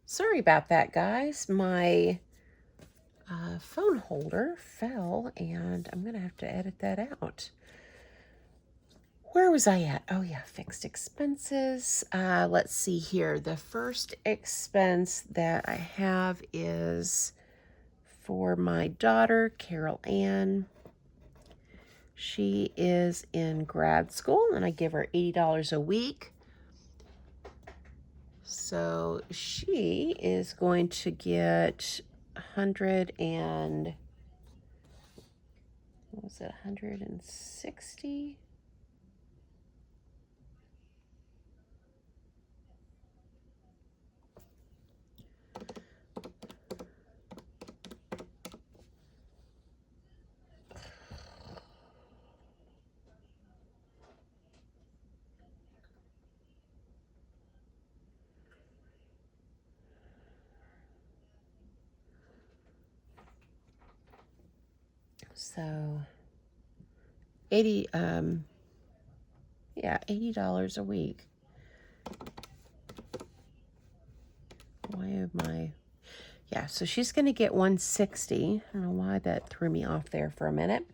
Sorry about that, guys. My phone holder fell, and I'm going to have to edit that out. Where was I at? Oh, yeah, fixed expenses. Let's see here. The first expense that I have is for my daughter, Carol Ann. She is in grad school, and I give her $80 a week. So she is going to get 160? So $80 a week. Why am I? Yeah, so she's going to get 160. I don't know why that threw me off there for a minute.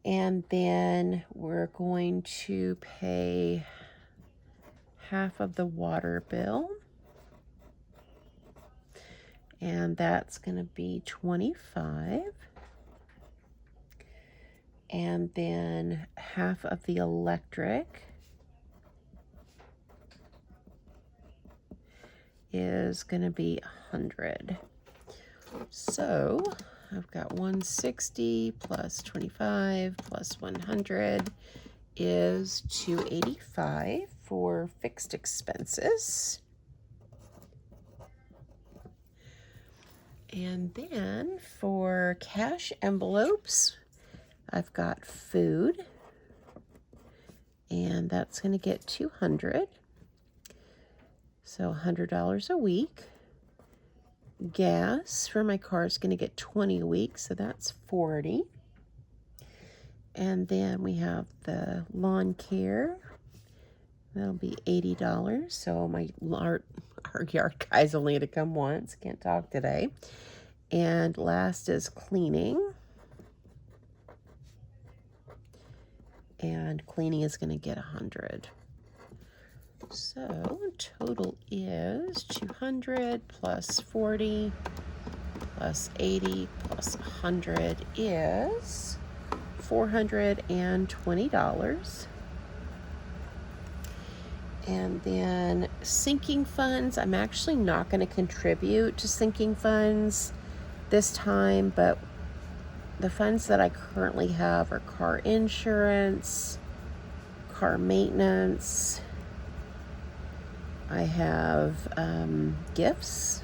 And then we're going to pay half of the water bill. And that's going to be 25. And then half of the electric is going to be 100. So I've got 160 plus 25 plus 100 is 285 for fixed expenses. And then for cash envelopes, I've got food, and that's going to get 200. So $100 a week. Gas for my car is going to get 20 a week, so that's 40. And then we have the lawn care. That'll be $80. So our yard guy's only going to come once. Can't talk today. And last is cleaning. And cleaning is going to get 100. So total is 200 plus 40 plus 80 plus 100 is $420. And then sinking funds, I'm actually not going to contribute to sinking funds this time, but the funds that I currently have are car insurance, car maintenance. I have gifts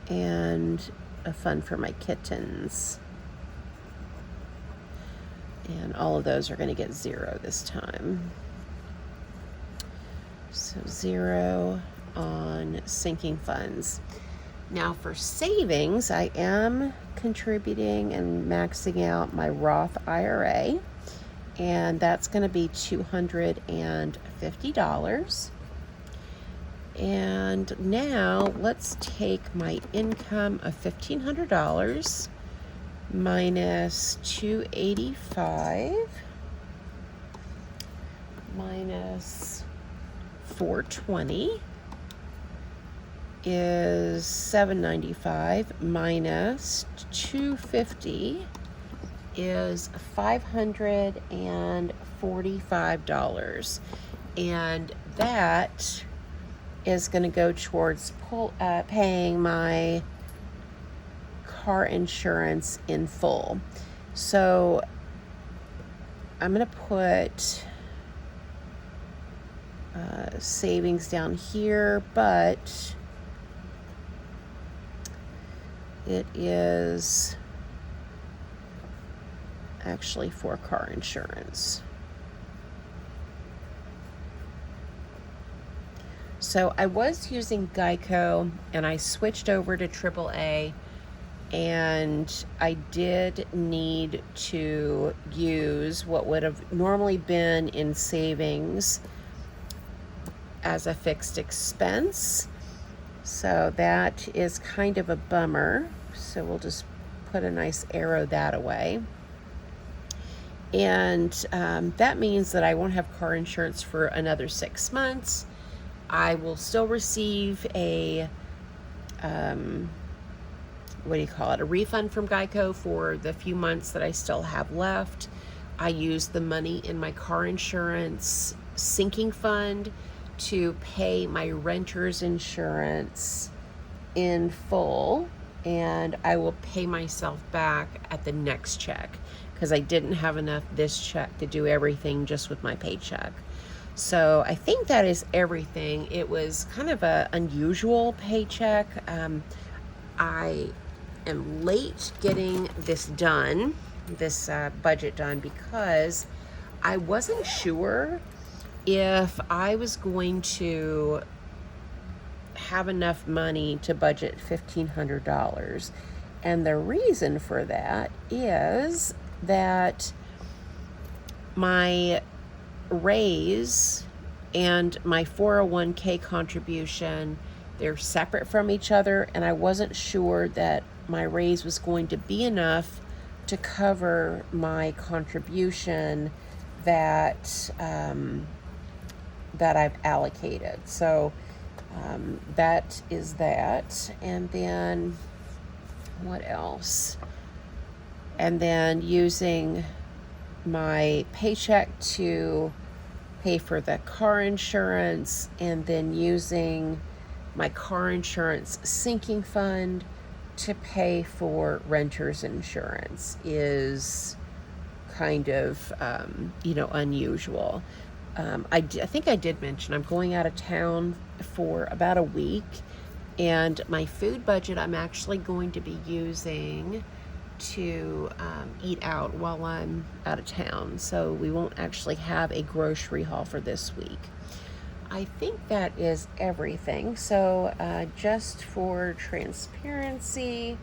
and a fund for my kittens. And all of those are going to get 0 this time. So 0 on sinking funds. Now for savings, I am contributing and maxing out my Roth IRA. And that's going to be $250. And now let's take my income of $1,500 minus 285 minus 420 is 795 minus 250 is $545, and that is going to go towards paying my car insurance in full. So I'm going to put savings down here, but it is actually for car insurance. So I was using Geico and I switched over to AAA, and I did need to use what would have normally been in savings as a fixed expense. So that is kind of a bummer. So we'll just put a nice arrow that away. And that means that I won't have car insurance for another 6 months. I will still receive a, what do you call it, a refund from Geico for the few months that I still have left. I use the money in my car insurance sinking fund to pay my renter's insurance in full, and I will pay myself back at the next check because I didn't have enough this check to do everything just with my paycheck. So I think that is everything. It was kind of an unusual paycheck. I am late getting this done, this budget done, because I wasn't sure if I was going to have enough money to budget $1,500. And the reason for that is that my raise and my 401k contribution, they're separate from each other, and I wasn't sure that my raise was going to be enough to cover my contribution that that I've allocated. So that is that. And then what else? And then using my paycheck to pay for the car insurance, and then using my car insurance sinking fund to pay for renter's insurance is kind of, unusual. I think I did mention I'm going out of town for about a week, and my food budget I'm actually going to be using to eat out while I'm out of town. So we won't actually have a grocery haul for this week. I think that is everything. So just for transparency,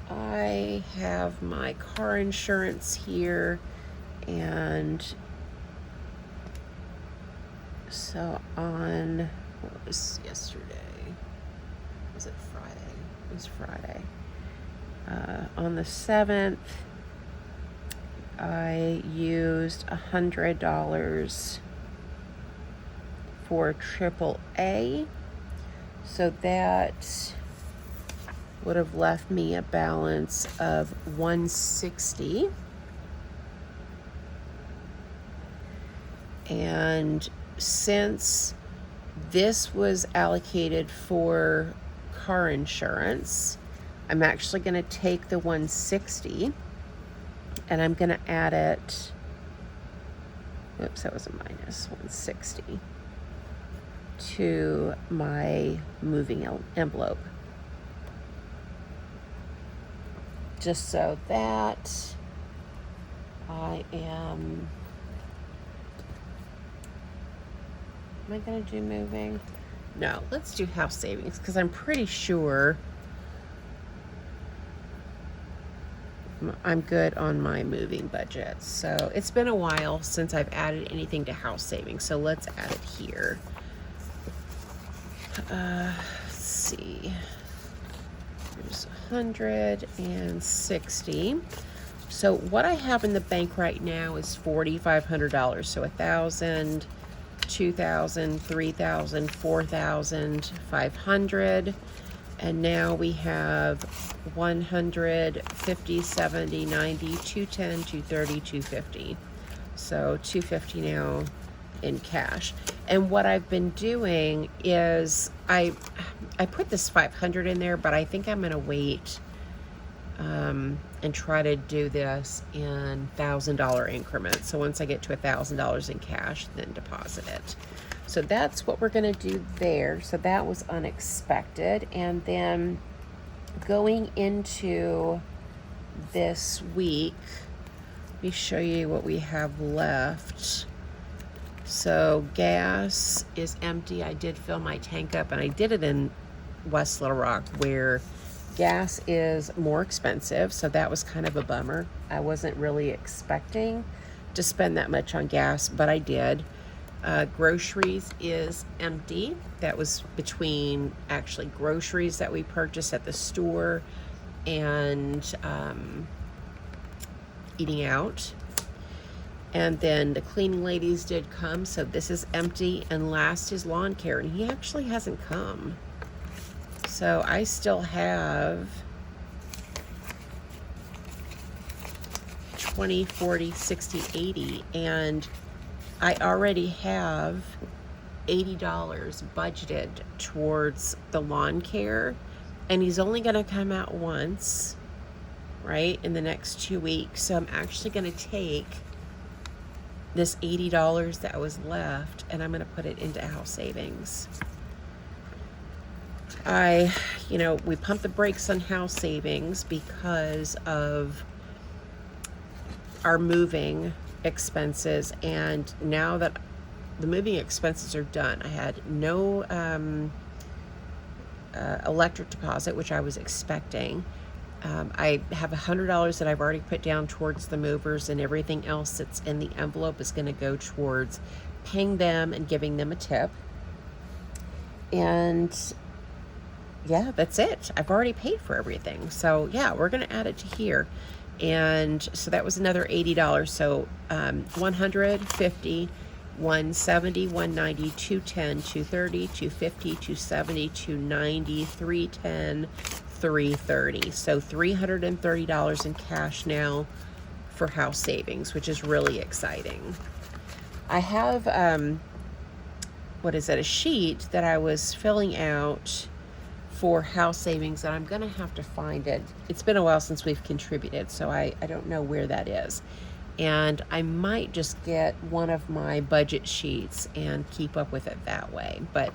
I have my car insurance here, and so on, what was yesterday? Was it Friday? It was Friday. On the 7th, I used $100 for AAA. So that would have left me a balance of $160. And since this was allocated for car insurance, I'm actually going to take the $160 and I'm going to add it, whoops, that was a minus $160, to my moving envelope. Just so that I am I going to do moving? No, let's do house savings, because I'm pretty sure I'm good on my moving budget. So it's been a while since I've added anything to house savings, so let's add it here. Let's see. There's 160. So what I have in the bank right now is $4,500. So 1,000, 2,000, 3,000, 4,500. And now we have 100, 50, 70, 90, 210, 230, 250. So 250 now in cash. And what I've been doing is I put this 500 in there, but I think I'm going to wait and try to do this in $1,000 increments. So once I get to $1,000 in cash, then deposit it. So that's what we're going to do there. So that was unexpected. And then going into this week, let me show you what we have left. So gas is empty. I did fill my tank up, and I did it in West Little Rock, where gas is more expensive. So that was kind of a bummer. I wasn't really expecting to spend that much on gas, but I did. Groceries is empty. That was between actually groceries that we purchased at the store and eating out. And then the cleaning ladies did come, so this is empty. And last is lawn care, and he actually hasn't come. So I still have 20, 40, 60, 80, and I already have $80 budgeted towards the lawn care, and he's only going to come out once, right, in the next 2 weeks. So I'm actually going to take this $80 that was left, and I'm going to put it into house savings. We pumped the brakes on house savings because of our moving expenses, and now that the moving expenses are done, I had no electric deposit, which I was expecting. I have $100 that I've already put down towards the movers, and everything else that's in the envelope is going to go towards paying them and giving them a tip. And yeah, that's it. I've already paid for everything. So yeah, we're going to add it to here. And so that was another $80. So 150, 170, 190, 210, 230, 250, 270, 290, 310, 330. So $330 in cash now for house savings, which is really exciting. I have a sheet that I was filling out for house savings, and I'm gonna have to find it. It's been a while since we've contributed, so I don't know where that is. And I might just get one of my budget sheets and keep up with it that way. But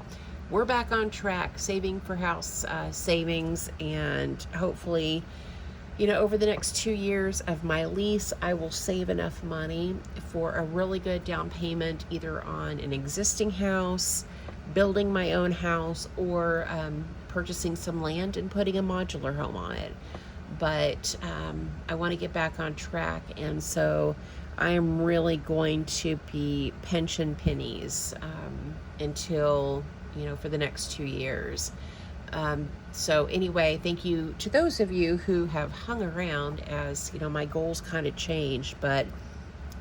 we're back on track, saving for house savings, and hopefully, over the next 2 years of my lease, I will save enough money for a really good down payment, either on an existing house, building my own house, or purchasing some land and putting a modular home on it. But I want to get back on track, and so I am really going to be pinching pennies until, for the next 2 years. So anyway, thank you to those of you who have hung around as, my goals kind of changed, but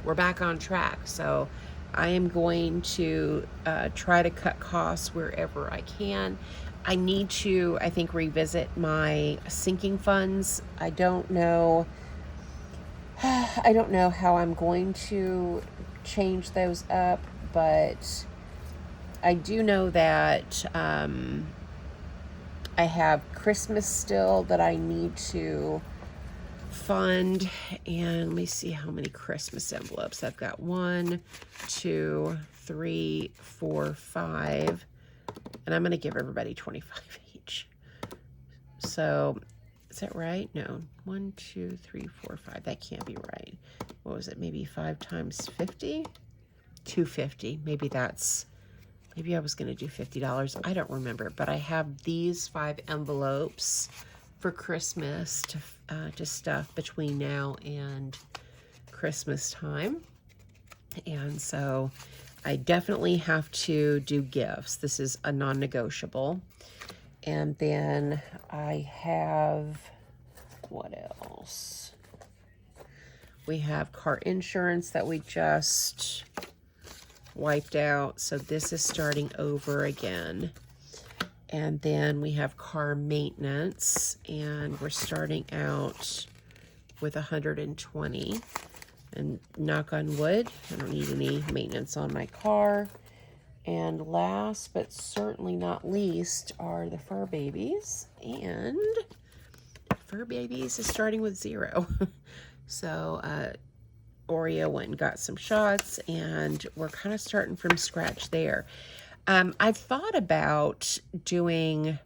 we're back on track. So I am going to try to cut costs wherever I can. I need to, I think, revisit my sinking funds. I don't know how I'm going to change those up, but I do know that I have Christmas still that I need to fund, and let me see how many Christmas envelopes I've got. 1, 2, 3, 4, 5, and I'm going to give everybody 25 each. So is that right? No, 1, 2, 3, 4, 5. That can't be right. What was it? Maybe 5 times 50? 250. Maybe I was going to do $50. I don't remember, but I have these 5 envelopes for Christmas to stuff between now and Christmas time. And so I definitely have to do gifts. This is a non-negotiable. And then I have, what else? We have car insurance that we just wiped out, so this is starting over again. And then we have car maintenance, and we're starting out with 120. And knock on wood, I don't need any maintenance on my car. And last but certainly not least are the fur babies, and fur babies is starting with 0. So Oreo went and got some shots, and we're kind of starting from scratch there. I've thought about doing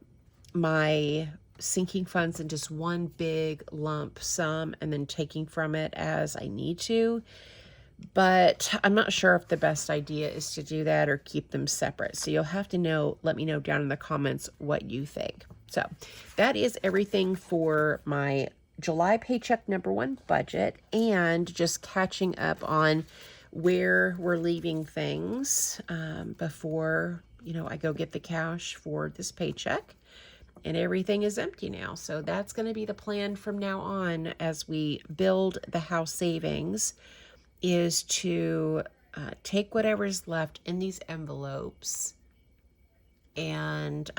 my sinking funds in just one big lump sum and then taking from it as I need to, but I'm not sure if the best idea is to do that or keep them separate. So you'll have to let me know down in the comments what you think. So that is everything for my July paycheck #1 budget, and just catching up on where we're leaving things before, you know, I go get the cash for this paycheck. And everything is empty now. So that's going to be the plan from now on as we build the house savings, is to take whatever's left in these envelopes and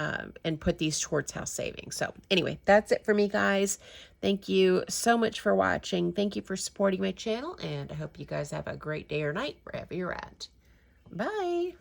put these towards house savings. So anyway, that's it for me, guys. Thank you so much for watching. Thank you for supporting my channel, and I hope you guys have a great day or night wherever you're at. Bye.